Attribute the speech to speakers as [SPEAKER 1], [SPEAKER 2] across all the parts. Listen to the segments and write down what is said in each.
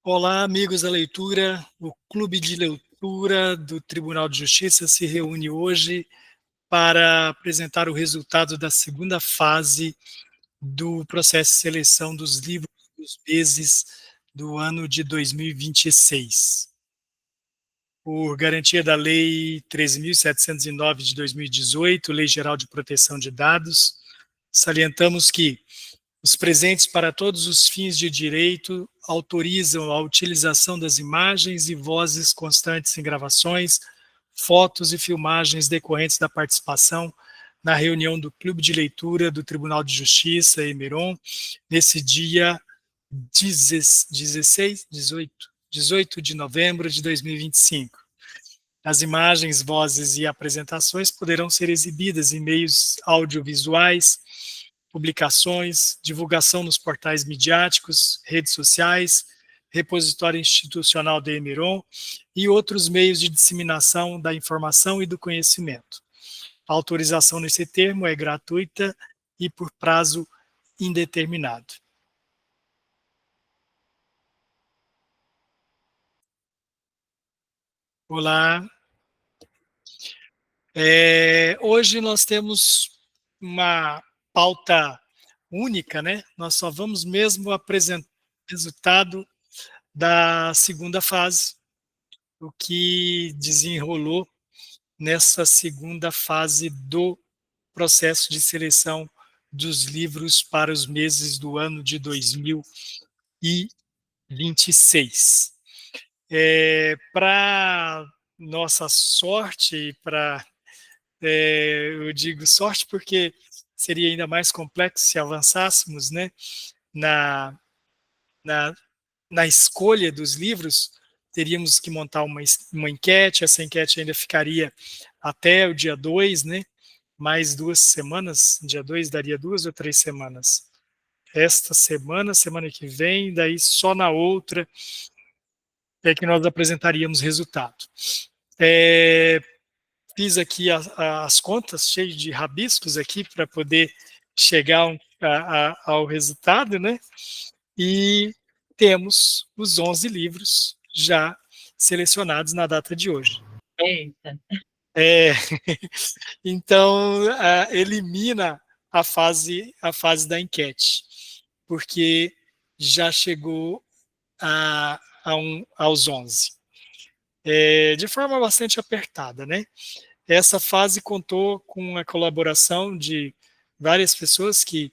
[SPEAKER 1] Olá, amigos da leitura. O Clube de Leitura do Tribunal de Justiça se reúne hoje para apresentar o resultado da segunda fase do processo de seleção dos livros dos meses do ano de 2026. Por garantia da Lei 13.709 de 2018, Lei Geral de Proteção de Dados, salientamos que os presentes para todos os fins de direito autorizam a utilização das imagens e vozes constantes em gravações, fotos e filmagens decorrentes da participação na reunião do Clube de Leitura do Tribunal de Justiça, Emeron, nesse dia 18 de novembro de 2025. As imagens, vozes e apresentações poderão ser exibidas em meios audiovisuais, publicações, divulgação nos portais midiáticos, redes sociais, repositório institucional da Emeron e outros meios de disseminação da informação e do conhecimento. A autorização nesse termo é gratuita e por prazo indeterminado. Olá. Hoje nós temos uma pauta única, né? Nós só vamos mesmo apresentar o resultado da segunda fase, o que desenrolou nessa segunda fase do processo de seleção dos livros para os meses do ano de 2026. Para nossa sorte, eu digo sorte porque seria ainda mais complexo se avançássemos, né, na, na, na escolha dos livros, teríamos que montar uma enquete, essa enquete ainda ficaria até o dia 2, né, mais 2 semanas, dia 2 daria 2 ou 3 semanas. Esta semana, semana que vem, daí só na outra é que nós apresentaríamos resultado. Fiz aqui as contas, cheio de rabiscos aqui, para poder chegar ao resultado, né? E temos os 11 livros já selecionados na data de hoje.
[SPEAKER 2] Eita.
[SPEAKER 1] Então, elimina a fase da enquete, porque já chegou aos 11. De forma bastante apertada, né? Essa fase contou com a colaboração de várias pessoas que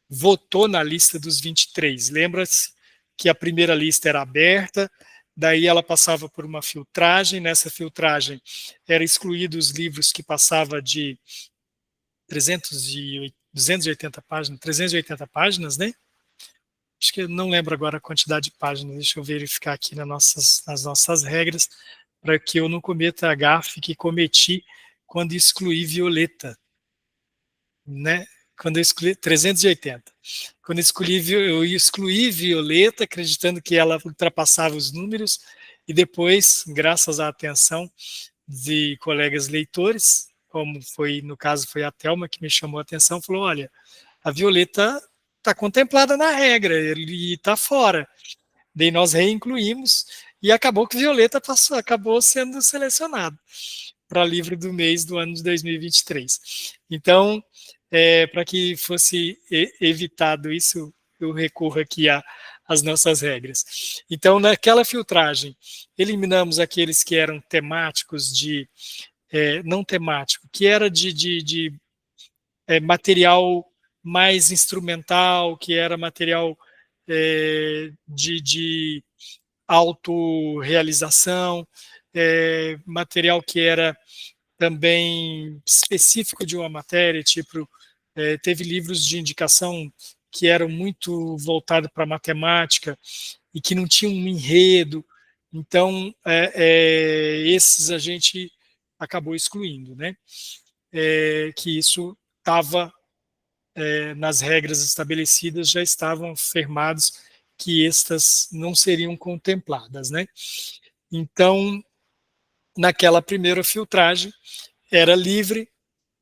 [SPEAKER 1] votou na lista dos 23. Lembra-se que a primeira lista era aberta, daí ela passava por uma filtragem, nessa filtragem era excluído os livros que passava de 280 páginas, 380 páginas, né? Acho que eu não lembro agora a quantidade de páginas, deixa eu verificar aqui nas nossas regras, para que eu não cometa a gafe que cometi quando excluí Violeta, né? Quando eu excluí 380. Quando eu excluí Violeta, acreditando que ela ultrapassava os números, e depois, graças à atenção de colegas leitores, como foi, no caso, foi a Thelma que me chamou a atenção, falou, olha, a Violeta está contemplada na regra, ele está fora. Daí nós reincluímos e acabou que Violeta acabou sendo selecionado para livro do mês do ano de 2023. Então, para que fosse evitado isso, eu recorro aqui às nossas regras. Então, naquela filtragem, eliminamos aqueles que eram temáticos não temático, que era de material mais instrumental, que era material de autorrealização, material que era também específico de uma matéria, tipo, teve livros de indicação que eram muito voltados para matemática e que não tinham um enredo, então esses a gente acabou excluindo, né? Que isso estava nas regras estabelecidas, já estavam firmados que estas não seriam contempladas, né? Então, naquela primeira filtragem, era livre,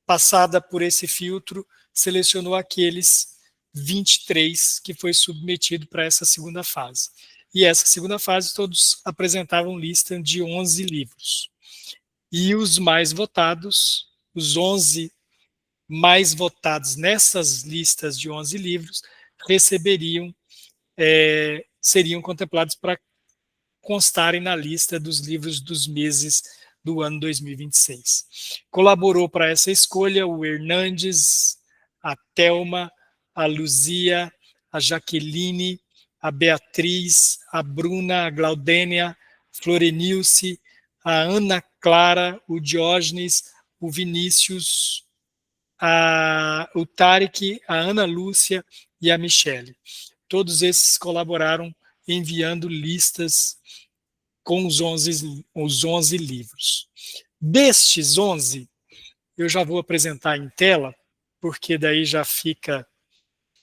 [SPEAKER 1] passada por esse filtro, selecionou aqueles 23 que foi submetido para essa segunda fase. e essa segunda fase todos apresentavam lista de 11 livros. E os mais votados, os 11 mais votados nessas listas de 11 livros, receberiam, seriam contemplados para constarem na lista dos livros dos meses do ano 2026. Colaborou para essa escolha o Hernandes, a Thelma, a Luzia, a Jaqueline, a Beatriz, a Bruna, a Glaudênia, Florenilce, a Ana Clara, o Diógenes, o Vinícius, o Tarek, a Ana Lúcia e a Michele. Todos esses colaboraram enviando listas com os 11 livros. Destes 11, eu já vou apresentar em tela, porque daí já fica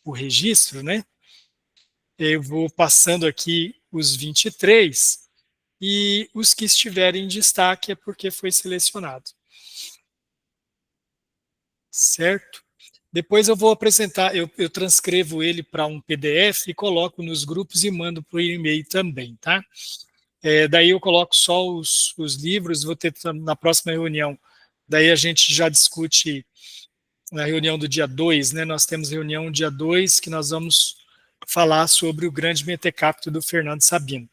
[SPEAKER 1] o registro, né? Eu vou passando aqui os 23 e os que estiverem em destaque é porque foi selecionado. Certo? Depois eu vou apresentar, eu transcrevo ele para um PDF e coloco nos grupos e mando por e-mail também, tá? Daí eu coloco só os livros, vou ter na próxima reunião, daí a gente já discute na reunião do dia 2, né? Nós temos reunião dia 2 que nós vamos falar sobre o grande Mentecapto do Fernando Sabino.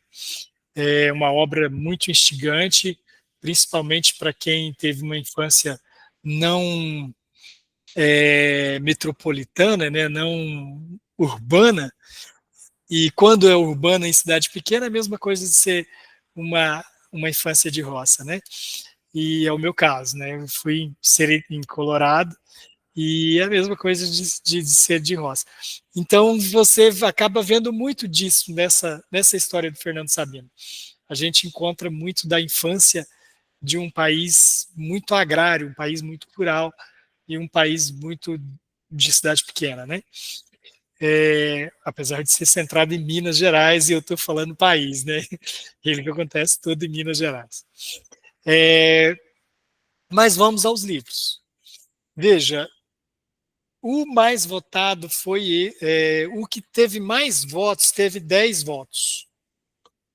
[SPEAKER 1] É uma obra muito instigante, principalmente para quem teve uma infância não metropolitana, né, não urbana, e quando é urbana em cidade pequena, é a mesma coisa de ser uma infância de roça, né? E é o meu caso, né? Eu fui ser em Colorado e é a mesma coisa de ser de roça. Então você acaba vendo muito disso nessa história do Fernando Sabino. A gente encontra muito da infância de um país muito agrário, um país muito rural, e um país muito de cidade pequena, né? Apesar de ser centrado em Minas Gerais, e eu estou falando país, né? Ele que acontece todo em Minas Gerais. Mas vamos aos livros. Veja, o mais votado foi o que teve mais votos, teve 10 votos.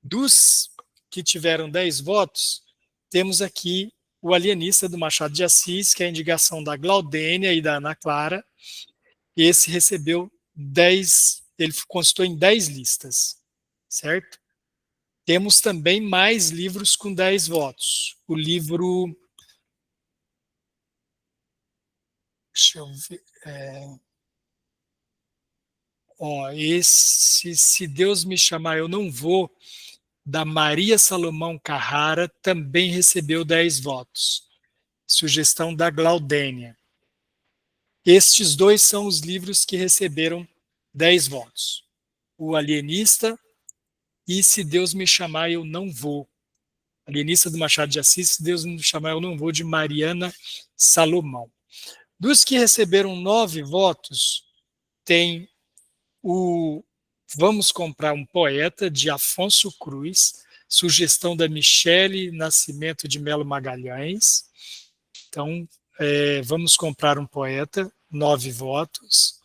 [SPEAKER 1] Dos que tiveram 10 votos, temos aqui o Alienista do Machado de Assis, que é a indicação da Glaudênia e da Ana Clara. Esse recebeu 10, ele constou em 10 listas, certo? Temos também mais livros com 10 votos. O livro. Deixa eu ver. Esse Se Deus Me Chamar Eu Não Vou, da Maria Salomão Carrara, também recebeu 10 votos. Sugestão da Glaudênia. Estes dois são os livros que receberam 10 votos. O Alienista e Se Deus Me Chamar Eu Não Vou. Alienista do Machado de Assis, Se Deus Me Chamar Eu Não Vou, de Mariana Salomão. Dos que receberam 9 votos, tem o Vamos Comprar um Poeta, de Afonso Cruz, sugestão da Michele Nascimento de Melo Magalhães. Então, Vamos Comprar um Poeta, 9 votos.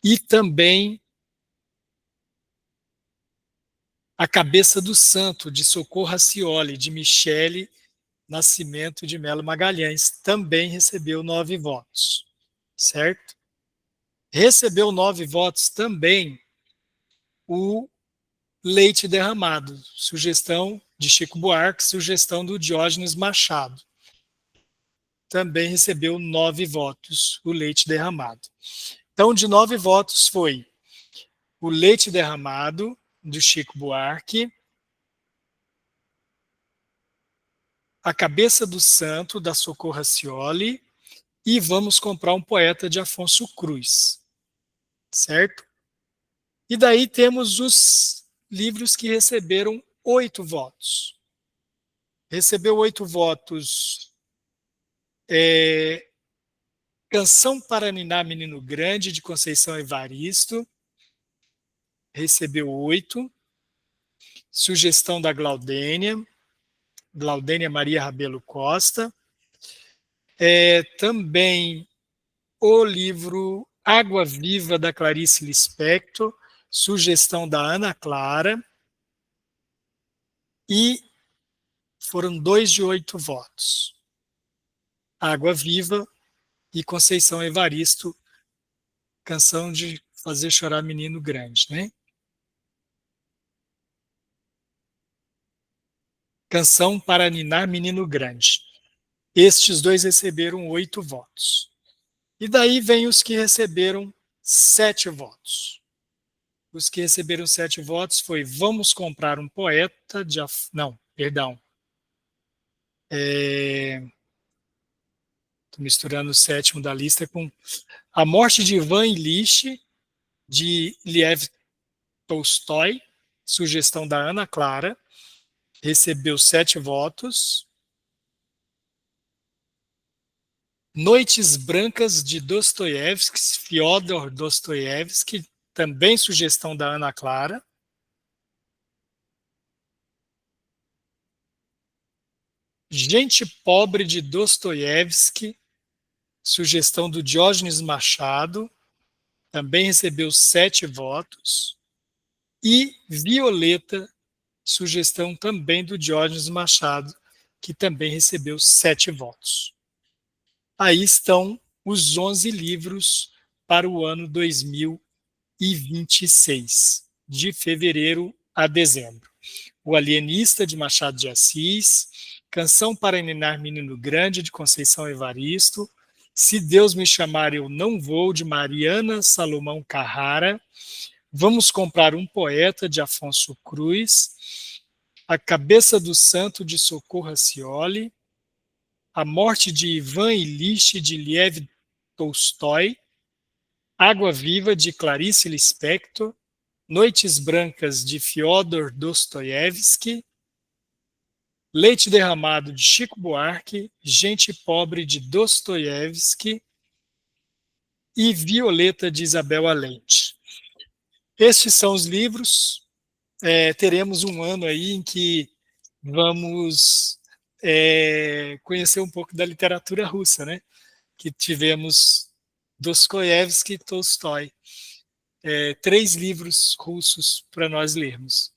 [SPEAKER 1] E também A Cabeça do Santo, de Socorro Racioli, de Michele Nascimento de Melo Magalhães, também recebeu 9 votos, certo? Recebeu 9 votos também o Leite Derramado, sugestão de Chico Buarque, sugestão do Diógenes Machado. Também recebeu 9 votos o Leite Derramado. Então, de 9 votos foi o Leite Derramado, do Chico Buarque, A Cabeça do Santo, da Socorro Racioli, e Vamos Comprar um Poeta, de Afonso Cruz, certo? E daí temos os livros que receberam 8 votos. Recebeu 8 votos Canção para Ninar Menino Grande, de Conceição Evaristo, recebeu 8. Sugestão da Glaudênia Maria Rabelo Costa. Também o livro Água Viva, da Clarice Lispector, sugestão da Ana Clara. E foram 2 de 8 votos. Água Viva e Conceição Evaristo, Canção de Fazer Chorar Menino Grande, né? Canção para Ninar Menino Grande. Estes dois receberam 8 votos. E daí vem os que receberam 7 votos. Os que receberam 7 votos foi Vamos Comprar um Poeta de... Não, perdão. Estou misturando o sétimo da lista com A Morte de Ivan Ilitch, de Lev Tolstói, sugestão da Ana Clara, recebeu 7 votos. Noites Brancas, de Dostoiévski, Fyodor Dostoiévski, também sugestão da Ana Clara. Gente Pobre, de Dostoiévski, sugestão do Diógenes Machado, também recebeu 7 votos. E Violeta, sugestão também do Diógenes Machado, que também recebeu 7 votos. Aí estão os 11 livros para o ano 2026, de fevereiro a dezembro. O Alienista, de Machado de Assis, Canção para Ninar Menino Grande, de Conceição Evaristo, Se Deus Me Chamar Eu Não Vou, de Mariana Salomão Carrara, Vamos Comprar um Poeta, de Afonso Cruz, A Cabeça do Santo, de Socorro Racioli, A Morte de Ivan Ilitch, de Lev Tolstói, Água Viva, de Clarice Lispector, Noites Brancas, de Fyodor Dostoiévski, Leite Derramado, de Chico Buarque, Gente Pobre, de Dostoiévski e Violeta, de Isabel Allende. Estes são os livros. Teremos um ano aí em que vamos conhecer um pouco da literatura russa, né? Que tivemos Dostoiévski e Tolstói. 3 livros russos para nós lermos.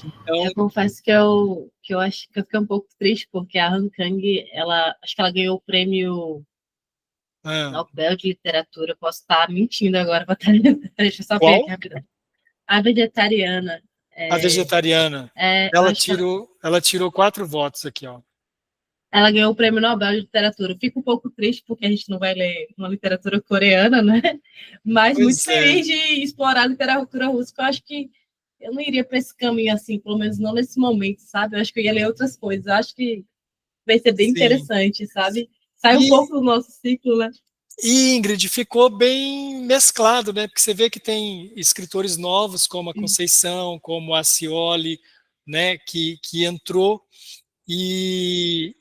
[SPEAKER 2] Então, eu confesso que eu acho que eu fiquei um pouco triste, porque a Han Kang, acho que ela ganhou o prêmio Nobel de Literatura. Posso estar mentindo agora, deixa eu só ver aqui rapidão. A Vegetariana.
[SPEAKER 1] A Vegetariana. Ela tirou 4 votos aqui, ó.
[SPEAKER 2] Ela ganhou o prêmio Nobel de Literatura. Eu fico um pouco triste porque a gente não vai ler uma literatura coreana, né? Mas muito feliz de explorar a literatura russa, que eu acho que eu não iria para esse caminho assim, pelo menos não nesse momento, sabe? Eu acho que eu ia ler outras coisas. Eu acho que vai ser bem interessante, sabe? Sai um pouco do nosso ciclo, né?
[SPEAKER 1] E, Ingrid, ficou bem mesclado, né? Porque você vê que tem escritores novos, como a Conceição, como a Scioli, né? Que entrou e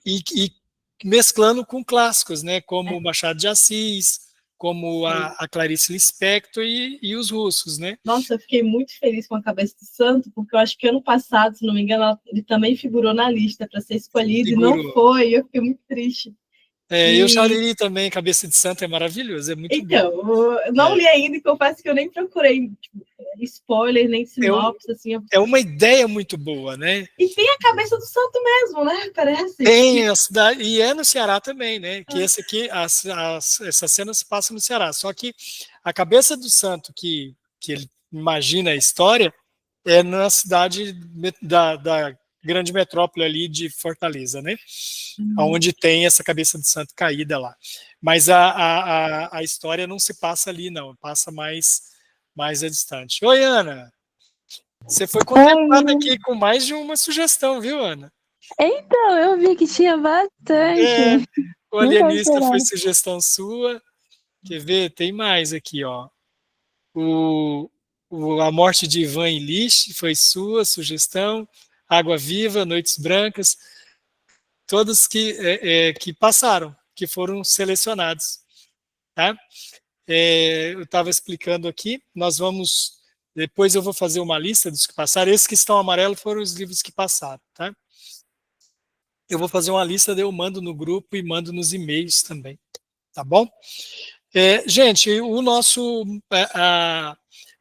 [SPEAKER 1] mesclando com clássicos, né? Como Machado de Assis, como a Clarice Lispector e os russos, né?
[SPEAKER 2] Nossa, eu fiquei muito feliz com A Cabeça do Santo, porque eu acho que ano passado, se não me engano, ele também figurou na lista para ser escolhido e não foi. Eu fiquei muito triste.
[SPEAKER 1] Eu já li também, Cabeça de Santo é maravilhoso, é muito
[SPEAKER 2] bom. Eu não li ainda, e confesso que eu nem procurei spoiler, nem sinopse. Assim.
[SPEAKER 1] É uma ideia muito boa, né?
[SPEAKER 2] E tem a Cabeça do Santo mesmo, né? Parece.
[SPEAKER 1] Tem a cidade, e é no Ceará também, né? Que esse aqui, essa cena se passa no Ceará. Só que a Cabeça do Santo que ele imagina a história é na cidade da grande metrópole ali de Fortaleza, né? Onde tem essa Cabeça do Santo caída lá. Mas a história não se passa ali, não. Passa mais distante. Oi, Ana. Você foi contemplada aqui com mais de uma sugestão, viu, Ana?
[SPEAKER 3] Então, eu vi que tinha bastante.
[SPEAKER 1] O Alienista foi sugestão sua. Quer ver? Tem mais aqui, ó. A Morte de Ivan Ilitch foi sua sugestão. Água Viva, Noites Brancas. Todos que passaram, que foram selecionados. Tá? Eu estava explicando aqui. Nós vamos... Depois eu vou fazer uma lista dos que passaram. Esses que estão amarelos foram os livros que passaram. Tá? Eu vou fazer uma lista, eu mando no grupo e mando nos e-mails também, tá bom? Gente, o nosso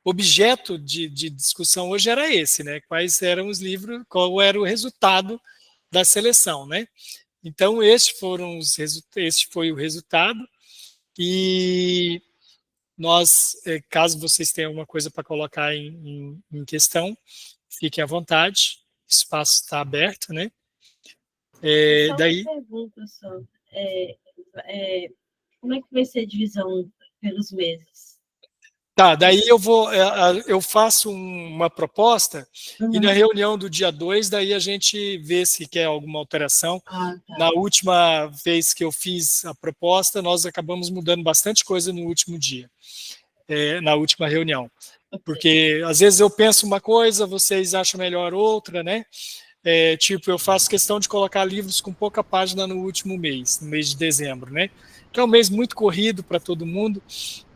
[SPEAKER 1] objeto de discussão hoje era esse, né? Quais eram os livros, qual era o resultado da seleção, né? Então, este foi o resultado, e nós, caso vocês tenham alguma coisa para colocar em questão, fiquem à vontade, o espaço está aberto, né?
[SPEAKER 2] Só
[SPEAKER 1] Daí...
[SPEAKER 2] uma pergunta só. Como é que vai ser a divisão pelos meses?
[SPEAKER 1] Tá, daí eu faço uma proposta, e na reunião do dia 2, daí a gente vê se quer alguma alteração.
[SPEAKER 2] Tá.
[SPEAKER 1] Na última vez que eu fiz a proposta, nós acabamos mudando bastante coisa no último dia, na última reunião. Porque às vezes eu penso uma coisa, vocês acham melhor outra, né? Tipo, eu faço questão de colocar livros com pouca página no último mês, no mês de dezembro, né? Que é um mês muito corrido para todo mundo.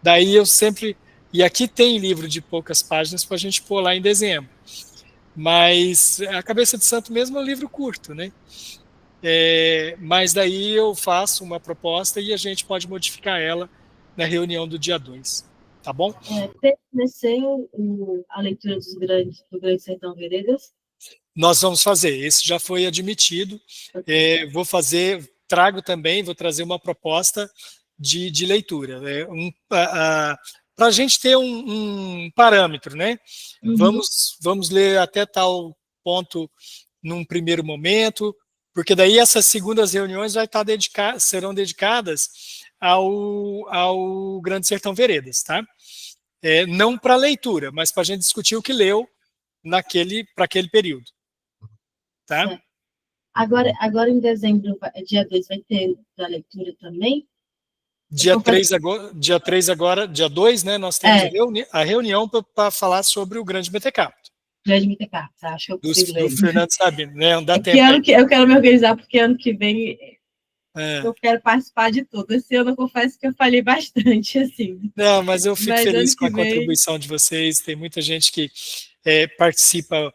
[SPEAKER 1] Daí eu sempre... E aqui tem livro de poucas páginas para a gente pôr lá em dezembro. Mas a Cabeça de Santo mesmo é um livro curto, né? Mas daí eu faço uma proposta e a gente pode modificar ela na reunião do dia 2. Tá bom?
[SPEAKER 2] Permaneceu a leitura do Grande Sertão Veredas?
[SPEAKER 1] Nós vamos fazer. Esse já foi admitido. Vou trazer uma proposta de leitura. Para a gente ter um parâmetro, né? Vamos ler até tal ponto num primeiro momento, porque daí essas segundas reuniões serão dedicadas ao Grande Sertão Veredas, tá? Não para leitura, mas para a gente discutir o que leu para aquele período. Tá?
[SPEAKER 2] Agora em dezembro, dia 2, vai ter a leitura também?
[SPEAKER 1] Dia 2, né, nós temos a reunião para falar sobre o Grande Mentecapto.
[SPEAKER 2] Grande Mentecapto, acho que eu consigo ler.
[SPEAKER 1] Do Fernando Sabino, né? Não dá tempo.
[SPEAKER 2] Eu quero me organizar, porque ano que vem eu quero participar de tudo. Esse ano eu confesso que eu falei bastante, assim.
[SPEAKER 1] Não, mas eu fico feliz com a contribuição de vocês, tem muita gente que participa,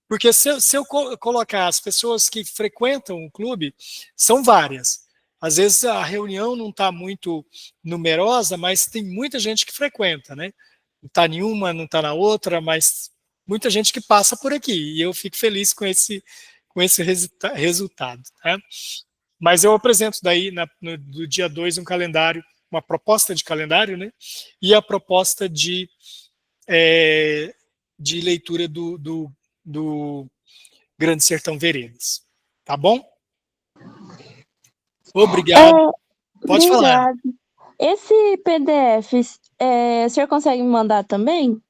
[SPEAKER 1] porque se eu colocar as pessoas que frequentam o clube, são várias. Às vezes a reunião não está muito numerosa, mas tem muita gente que frequenta, né? Não está nenhuma, não está na outra, mas muita gente que passa por aqui, e eu fico feliz com esse resultado. Tá? Mas eu apresento daí, do dia 2, um calendário, uma proposta de calendário, né? E a proposta de leitura do Grande Sertão Veredas. Tá bom? Obrigado. Pode falar.
[SPEAKER 3] Esse PDF, o senhor consegue me mandar também?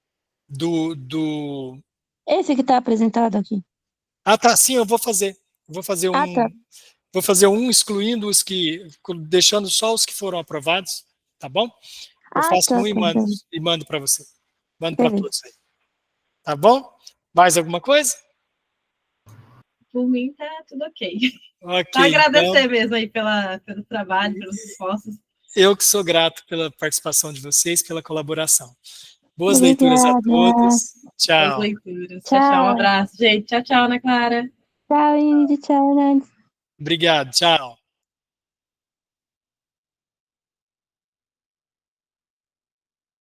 [SPEAKER 3] Esse que está apresentado aqui.
[SPEAKER 1] Ah, tá. Sim, eu vou fazer. Vou fazer um excluindo deixando só os que foram aprovados, tá bom? Eu faço um e mando para você. Mando para todos aí. Tá bom? Mais alguma coisa?
[SPEAKER 2] Por mim, tá tudo ok.
[SPEAKER 1] Para
[SPEAKER 2] agradecer mesmo aí pelo trabalho, pelos esforços.
[SPEAKER 1] Eu que sou grato pela participação de vocês, pela colaboração. Boas leituras a todos. Tchau.
[SPEAKER 2] Boas leituras. Tchau. Um abraço, gente. Tchau, Ana Clara.
[SPEAKER 3] Tchau, Ingrid. Tchau, Nantes.
[SPEAKER 1] Obrigado. Tchau.